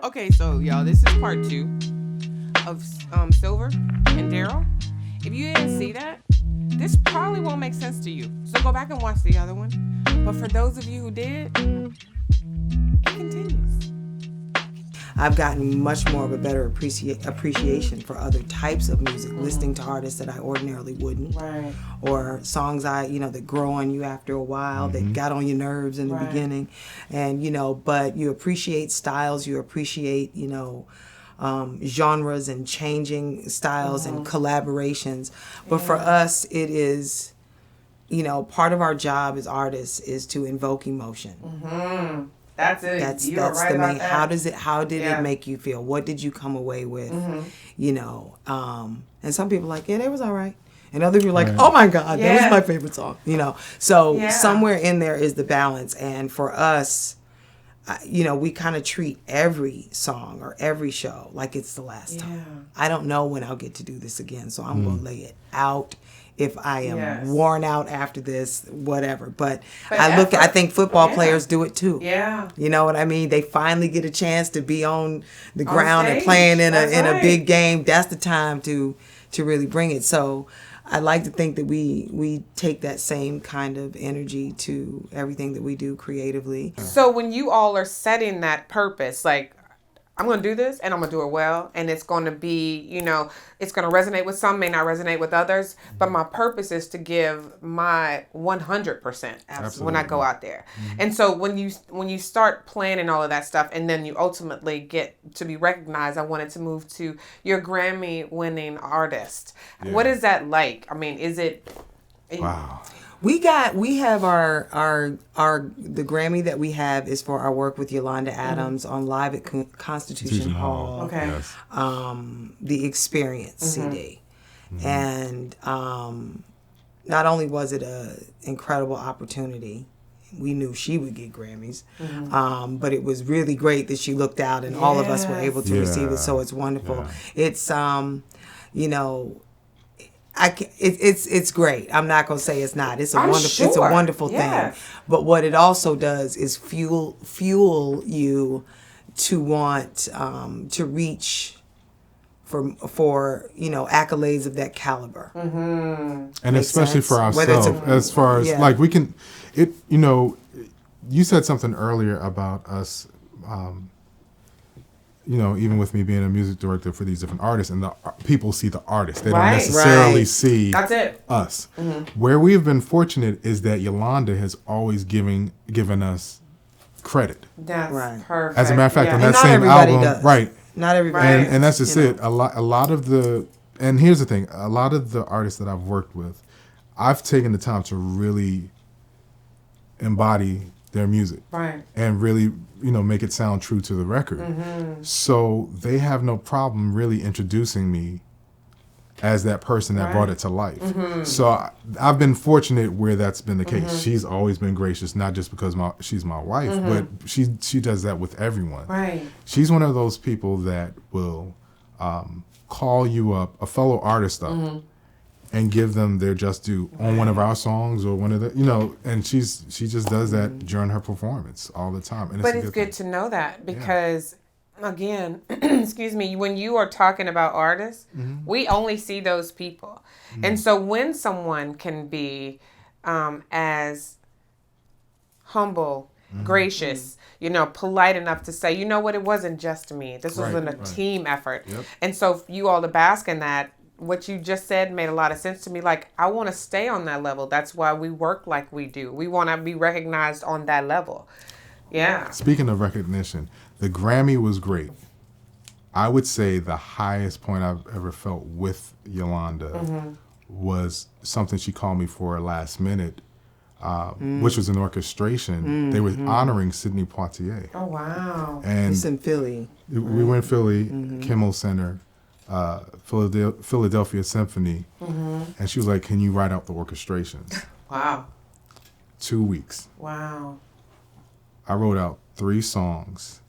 Okay, so y'all, this is part 2 of Sylver and Daryl. If you didn't see that, this probably won't make sense to you. So go back and watch the other one. But for those of you who did, it continues. I've gotten much more of a better appreciation for other types of music, listening to artists that I ordinarily wouldn't, Right. or songs that grow on you after a while, that got on your nerves in the beginning, and but you appreciate styles, you appreciate genres and changing styles and collaborations. But for us, it is, part of our job as artists is to invoke emotion. Mm-hmm. That's it. That's right the main. that. How did it make you feel? What did you come away with? And some people are like, yeah, that was all right. And other people are like, oh my God, that was my favorite song. So somewhere in there is the balance. And for us, we kind of treat every song or every show like it's the last time. I don't know when I'll get to do this again, so I'm going to lay it out. If I am worn out after this, whatever. But I think football players do it too. Yeah. You know what I mean? They finally get a chance to be on the ground and playing in a big game. That's the time to really bring it. So I like to think that we take that same kind of energy to everything that we do creatively. So when you all are setting that purpose, like, I'm going to do this and I'm going to do it well. And it's going to be, it's going to resonate with some, may not resonate with others. But my purpose is to give my 100% when I go out there. Mm-hmm. And so when you start planning all of that stuff and then you ultimately get to be recognized, I wanted to move to your Grammy winning artist. Yeah. What is that like? I mean, is it... Wow. We have our the Grammy that we have is for our work with Yolanda Adams on Live at Constitution Hall. Okay. Yes. The Experience CD. And not only was it an incredible opportunity, we knew she would get Grammys, but it was really great that she looked out and all of us were able to receive it. So it's wonderful. Yeah. It's it's great. I'm not gonna say it's not. It's a It's a wonderful thing. But what it also does is fuel you to want to reach for accolades of that caliber. Mm-hmm. And especially for ourselves, as far as like we can, you said something earlier about us. Even with me being a music director for these different artists, and the people see the artist. They don't necessarily see us. Mm-hmm. Where we have been fortunate is that Yolanda has always given us credit. That's perfect. As a matter of fact, on that same album, does. Not everybody. And that's just it. A lot of the, and here's the thing, a lot of the artists that I've worked with, I've taken the time to really embody their music. Right. And really, make it sound true to the record. Mm-hmm. So they have no problem really introducing me as that person that brought it to life. Mm-hmm. So I've been fortunate where that's been the case. Mm-hmm. She's always been gracious, not just because she's my wife, but she does that with everyone. Right. She's one of those people that will call you up, a fellow artist up, and give them their just due on one of our songs or one of the, and she just does that during her performance all the time. And it's good to know that because, again, excuse me, when you are talking about artists, we only see those people. And so when someone can be as humble, gracious, polite enough to say, you know what, it wasn't just me. This was a team effort. Yep. And so you all to bask in that, what you just said made a lot of sense to me. Like, I want to stay on that level. That's why we work like we do. We want to be recognized on that level. Yeah. Speaking of recognition, the Grammy was great. I would say the highest point I've ever felt with Yolanda was something she called me for last minute, which was an orchestration. They were honoring Sidney Poitier. Oh, wow. And it's in Philly. We were in Philly, Kimmel Center. Philadelphia Symphony, and she was like, "Can you write out the orchestrations?" Wow. 2 weeks. Wow. I wrote out 3 songs,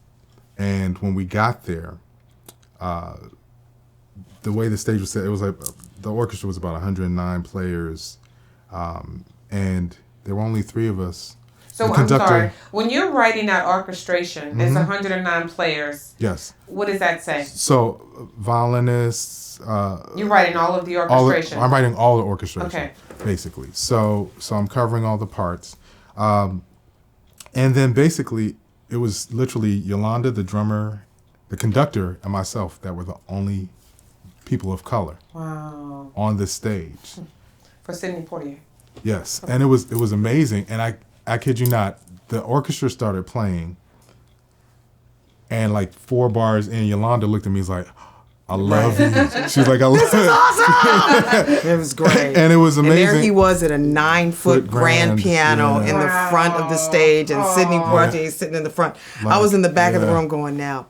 and when we got there, the way the stage was set, it was like the orchestra was about 109 players, and there were only 3 of us. So I'm sorry. When you're writing that orchestration, it's 109 players. Yes. What does that say? So violinists. You're writing all of the orchestration. I'm writing all the orchestration. Okay. Basically, so I'm covering all the parts, and then basically it was literally Yolanda, the drummer, the conductor, and myself that were the only people of color. Wow. On the stage. For Sidney Poitier. Yes, and it was amazing, and I kid you not, the orchestra started playing, and like 4 bars in, Yolanda looked at me, was like, I love you. She was like, I love you. This is awesome. It was great. And it was amazing. And there he was at a 9-foot grand piano in the front of the stage, and Sidney Poitier sitting in the front. I was in the back of the room going, now,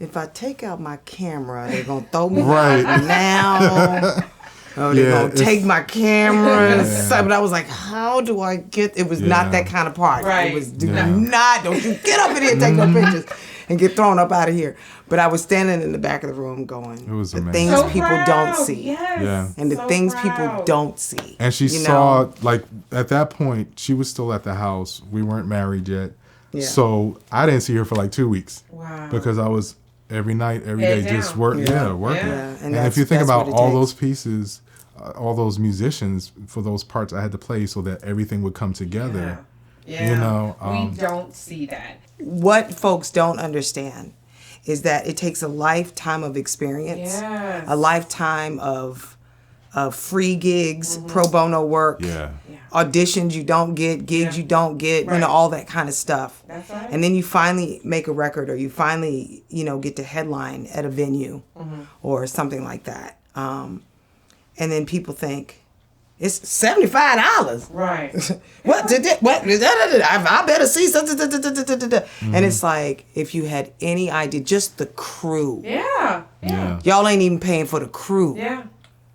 if I take out my camera, they're going to throw me out now. Oh, they're going to take my camera. But I was like, how do I get... It was not that kind of party. Right. It was don't you get up in here and take no pictures and get thrown up out of here. But I was standing in the back of the room going, it was the amazing. things So people proud. don't see. Yes. And the things people don't see. And she saw, like, at that point, she was still at the house. We weren't married yet. Yeah. So I didn't see her for like 2 weeks. Wow. Because I was every night, every day, just working. Working. Yeah. And if you think about all those pieces, all those musicians, for those parts I had to play so that everything would come together. Yeah. You know, we don't see that. What folks don't understand is that it takes a lifetime of experience, a lifetime of free gigs, pro bono work, auditions you don't get, gigs you don't get, you know, all that kind of stuff. That's right. And then you finally make a record, or you finally, you know, get to headline at a venue or something like that. And then people think, it's $75. Right. What? I better see something. And it's like, if you had any idea, just the crew. Yeah. Y'all ain't even paying for the crew. Yeah.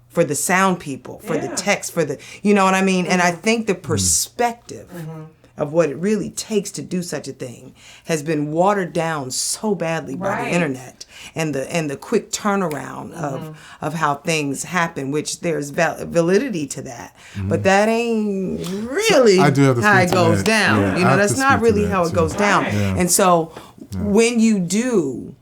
For the sound people, for the text, for the, you know what I mean? And I think the perspective of what it really takes to do such a thing has been watered down so badly by the internet and the quick turnaround of how things happen, which there's validity to that. But that ain't really I do have to how speak it to goes that. down. Yeah, you I know, have that's to not speak to really that how it too. goes down. Yeah. And so when you do,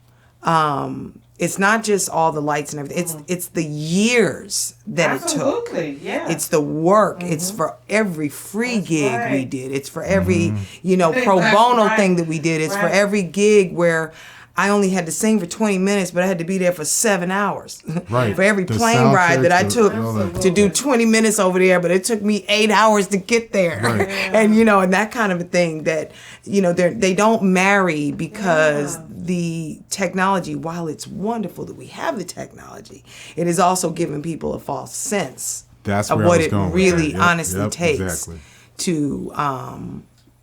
it's not just all the lights and everything. It's the years that it took. Yeah. It's the work. It's for every free gig we did. It's for every, you know, pro bono thing that we did. It's for every gig where I only had to sing for 20 minutes, but I had to be there for 7 hours. Right. For every The plane sound ride that I checks, took the- to do 20 minutes over there, but it took me 8 hours to get there. Right. And, you know, and that kind of a thing that, you know, they don't marry because the technology, while it's wonderful that we have the technology, it is also giving people a false sense That's of where I what was it going with really that. honestly takes exactly. to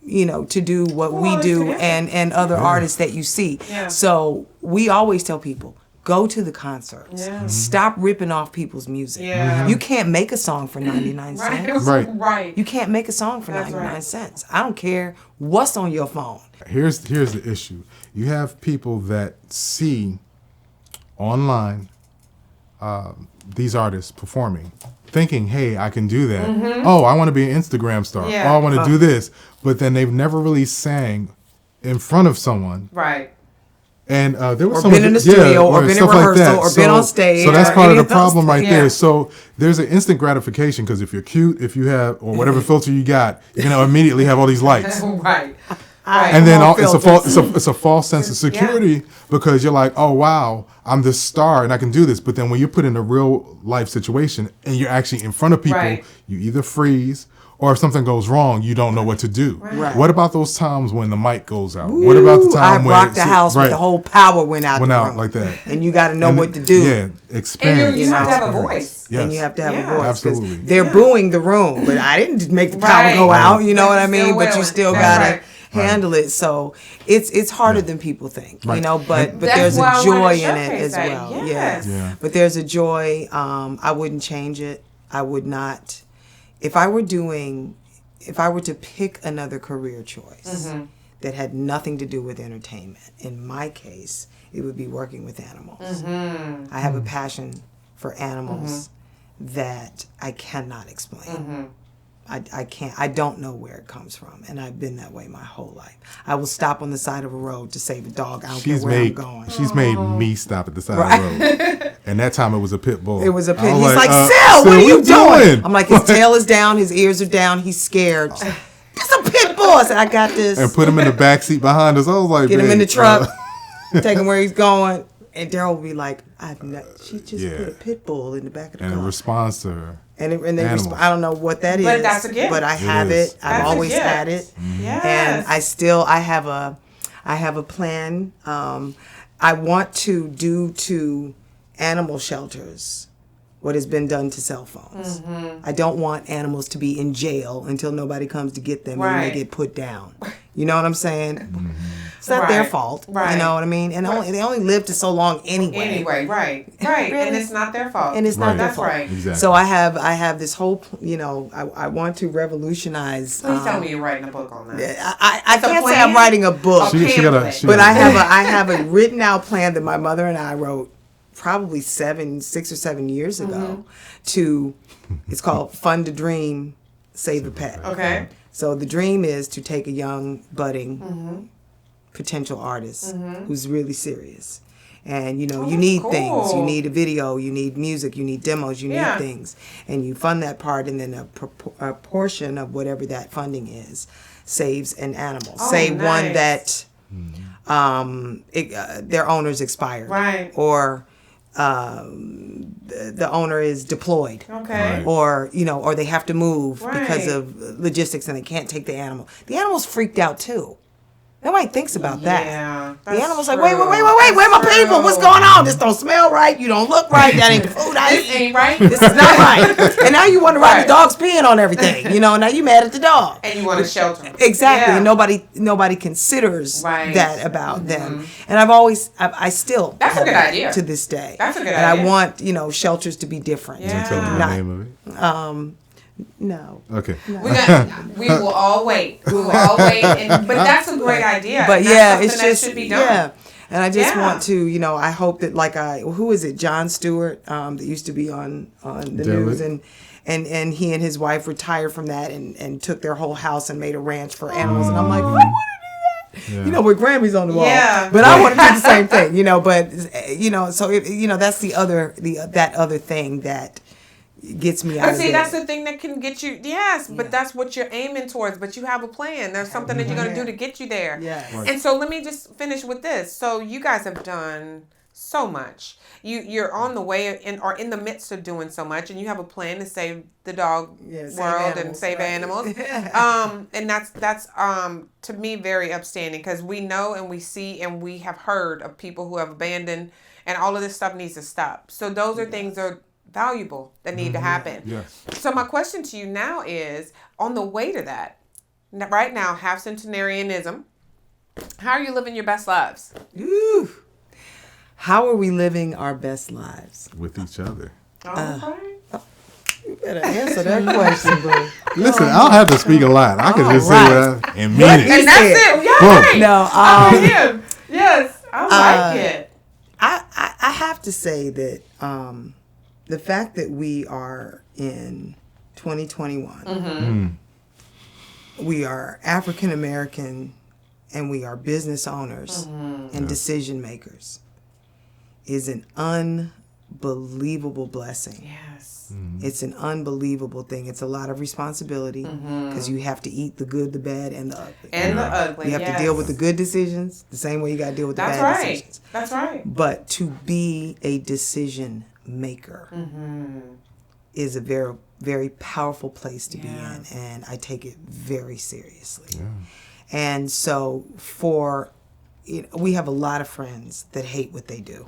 you know, to do what we do and other artists that you see. So we always tell people, go to the concerts. Stop ripping off people's music. You can't make a song for 99 cents. Right. You can't make a song for 99 cents. I don't care what's on your phone. Here's the issue. You have people that see online these artists performing, thinking, hey, I can do that. Oh, I want to be an Instagram star. Oh, I want to do this. But then they've never really sang in front of someone. Right. And there was Or been in the studio, or been in rehearsal, or been on stage. So that's or part of any the problem right Yeah. there. So there's an instant gratification because if you're cute, if you have, or whatever filter you got, you're going to immediately have all these likes. Right. And then more it's a false sense of security because you're like, oh wow, I'm this star and I can do this. But then when you're put in a real life situation and you're actually in front of people, you either freeze or if something goes wrong, you don't know what to do. Right. What about those times when the mic goes out? What about the time I when rocked the house with the whole power went out the room. like that? And you got to know what to do. Yeah, experience. And you have to have a voice. Yes. And you have to have a voice. 'Cause Absolutely. They're booing the room, but I didn't make the power go out. You know what I mean? But you still gotta handle it. So it's harder than people think. You know, but there's a joy in it as well. Yes. Yeah. But there's a joy. I wouldn't change it. I would not. If I were to pick another career choice that had nothing to do with entertainment, in my case, it would be working with animals. I have a passion for animals that I cannot explain. I don't know where it comes from, and I've been that way my whole life. I will stop on the side of a road to save a dog. I don't care where I'm going. She's made me stop at the side of the road. And that time it was a pit bull. It was a pit. He's like, Syl, what are you doing? I'm like, his tail is down, his ears are down, he's scared. It's a pit bull. I said, I got this. And put him in the back seat behind us. I was like, get him in the truck, take him where he's going. And Daryl will be like, she just put a pit bull in the back of the car. And it responds to her. And I don't know what that is. But that's a gift. But I have it. I've always had it. Yes. And I have a plan. I want to do to animal shelters what has been done to cell phones. I don't want animals to be in jail until nobody comes to get them and they get put down. You know what I'm saying? It's not their fault. You know what I mean? And they only live to so long anyway. Right. Really? And it's not their fault. And it's not their fault. Right. Exactly. So I have this whole, I want to revolutionize. Please tell me you're writing a book on that. I can't say I'm writing a book, but I have a written out plan that my mother and I wrote probably 6 or 7 years ago. It's called Fund a Dream, Save a Pet. Okay. So the dream is to take a young budding potential artist who's really serious. And, you need things. You need a video, you need music, you need demos, you need things. And you fund that part, and then a portion of whatever that funding is saves an animal. One that their owner's expired. Right. Or the owner is deployed. Okay. Right. Or they have to move because of logistics and they can't take the animal. The animal's freaked out too. Nobody thinks about that. Yeah, the animal's like, wait, where are my people? What's going on? This don't smell right. You don't look right. That ain't the food I eat. This ain't right. This is not right. And now you wonder why the dog's peeing on everything. Now you mad at the dog. And you want to shelter him. Exactly. And nobody considers that about them. And I still That's a good idea. To this day. That's a good idea. idea. And I want, shelters to be different. Yeah. Tell me the name of it. No. Okay. We will all wait. But that's a great idea. But it's just that should be done. Yeah. And I just want to, I hope that who is it? John Stewart, that used to be on the news, and he and his wife retired from that and took their whole house and made a ranch for animals. And I'm like, I want to do that. Yeah. With Grammys on the wall. Yeah. But I want to do the same thing, But so that's that other thing that gets me out of But see, there. that's the thing that can get you. Yes, but that's what you're aiming towards. But you have a plan. There's something that you're going to do to get you there. Yes. Right. And so let me just finish with this. So you guys have done so much. You're on the way or in the midst of doing so much, and you have a plan to save the dog world and save animals. And that's to me very upstanding, because we know and we see and we have heard of people who have abandoned, and all of this stuff needs to stop. So those are things that are valuable that need to happen. Yes. So my question to you now is, on the way to that, right now, Half Centenarianism, how are you living your best lives? Ooh. How are we living our best lives? With each other. You better answer that question, bro. Listen, I don't have to speak a lot. I can just say that and mean it. And that's it. Yeah, right. No, yes, I like it. I have to say that the fact that we are in 2021, we are African American, and we are business owners and decision makers, is an unbelievable blessing. Yes. It's an unbelievable thing. It's a lot of responsibility, because you have to eat the good, the bad, and the ugly. And the ugly, You have to deal with the good decisions the same way you got to deal with the bad decisions. That's right. But to be a decision maker is a very, very powerful place to be in, and I take it very seriously. Yeah. And so we have a lot of friends that hate what they do.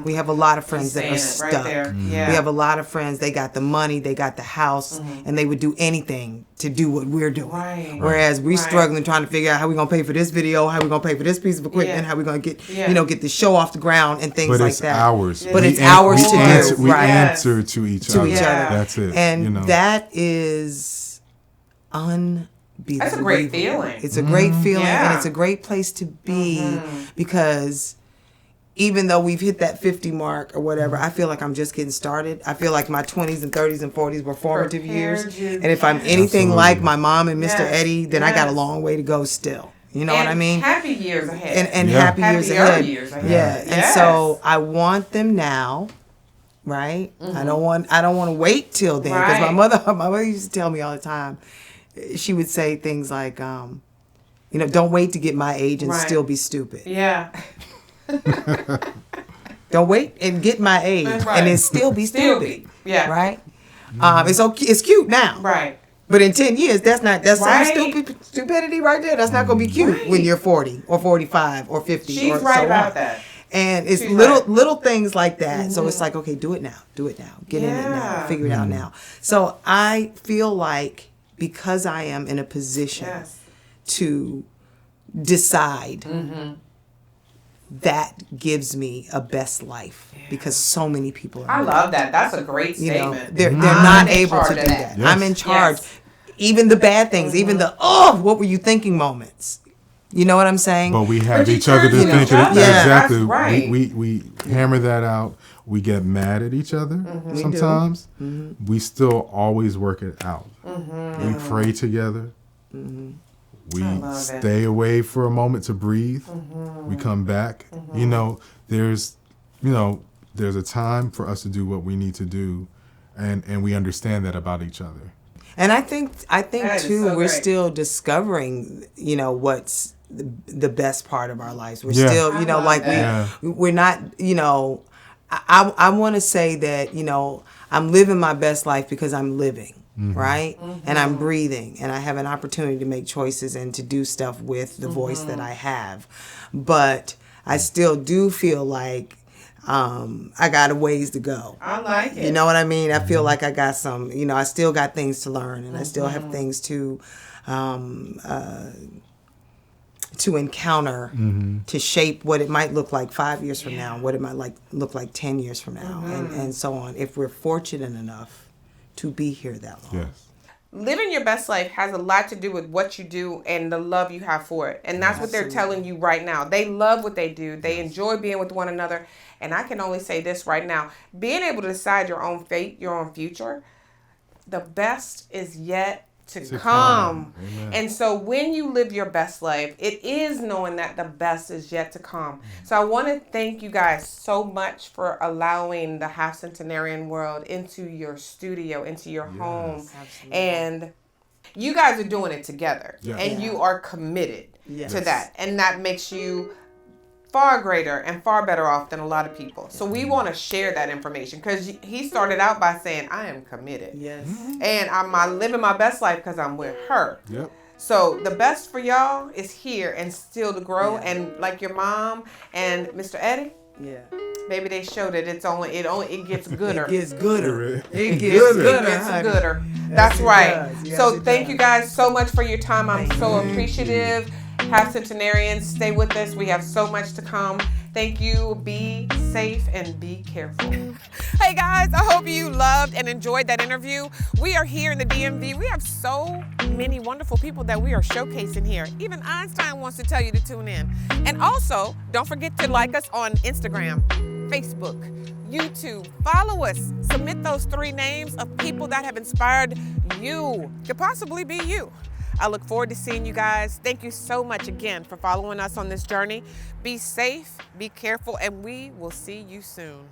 We have a lot of friends that are stuck. Right there. Yeah. We have a lot of friends, they got the money, they got the house, and they would do anything to do what we're doing. Right. Whereas we're struggling trying to figure out how we're going to pay for this video, how we're going to pay for this piece of equipment, how we're going to get get the show off the ground and things like that. But it's ours to do. We answer to each other. That's it. And that is unbelievable. That's a great feeling. It's a great feeling, and it's a great place to be, because even though we've hit that 50 mark or whatever, I feel like I'm just getting started. I feel like my 20s and 30s and 40s were formative years. And if I'm anything like my mom and Mr. Eddie, then I got a long way to go still. You know what I mean? Happy years ahead. And happy years ahead. Years ahead. Yeah. Yes. And so I want them now, right? I don't want to wait till then, because my mother used to tell me all the time. She would say things like, don't wait to get my age and still be stupid. Yeah. Don't wait and get my age and then still be stupid. Yeah. Right? It's cute now. Right. But in 10 years, that's stupidity right there. That's not going to be cute when you're 40 or 45 or 50. She's or right so about on. that. And it's little things like that. So it's like, okay, do it now. Get in it now. Figure it out now. So I feel like because I am in a position to decide, that gives me a best life, because so many people are. I love that. That's a great statement. They're not able to do that. Yes. I'm in charge. Yes. Even the bad things, even the what were you thinking moments. You know what I'm saying? But we have each other to think of. Exactly. Right. We hammer that out. We get mad at each other sometimes. We still always work it out. We pray together. We stay away for a moment to breathe. We come back. There's a time for us to do what we need to do, and we understand that about each other. And I think too, we're still discovering, what's the best part of our lives. We're still, we're not, I want to say that, I'm living my best life because I'm living. Right? And I'm breathing, and I have an opportunity to make choices and to do stuff with the voice that I have. But I still do feel like I got a ways to go. I like it. You know what I mean? I feel like I got some, I still got things to learn, and I still have things to encounter to shape what it might look like 5 years from now, what it might look like 10 years from now, and so on, if we're fortunate enough to be here that long. Yes. Living your best life has a lot to do with what you do and the love you have for it. And that's what they're telling you right now. They love what they do. They enjoy being with one another. And I can only say this right now. Being able to decide your own fate, your own future, the best is yet to come. And so when you live your best life, it is knowing that the best is yet to come. So I want to thank you guys so much for allowing the Half Centenarian world into your studio, into your home. Absolutely. And you guys are doing it together. And you are committed to that. And that makes you far greater and far better off than a lot of people. So we want to share that information, because he started out by saying, I am committed. Yes. And I'm living my best life because I'm with her. Yep. So the best for y'all is here and still to grow. And like your mom and Mr. Eddie, baby, they showed it. It gets gooder. It gets gooder. It gets gooder. That's right. Yes, so thank you guys so much for your time. I'm so appreciative. Half Centenarians, stay with us. We have so much to come. Thank you. Be safe and be careful. Hey guys, I hope you loved and enjoyed that interview. We are here in the DMV. We have so many wonderful people that we are showcasing here. Even Einstein wants to tell you to tune in. And also, don't forget to like us on Instagram, Facebook, YouTube. Follow us. Submit those 3 names of people that have inspired you. Could possibly be you. I look forward to seeing you guys. Thank you so much again for following us on this journey. Be safe, be careful, and we will see you soon.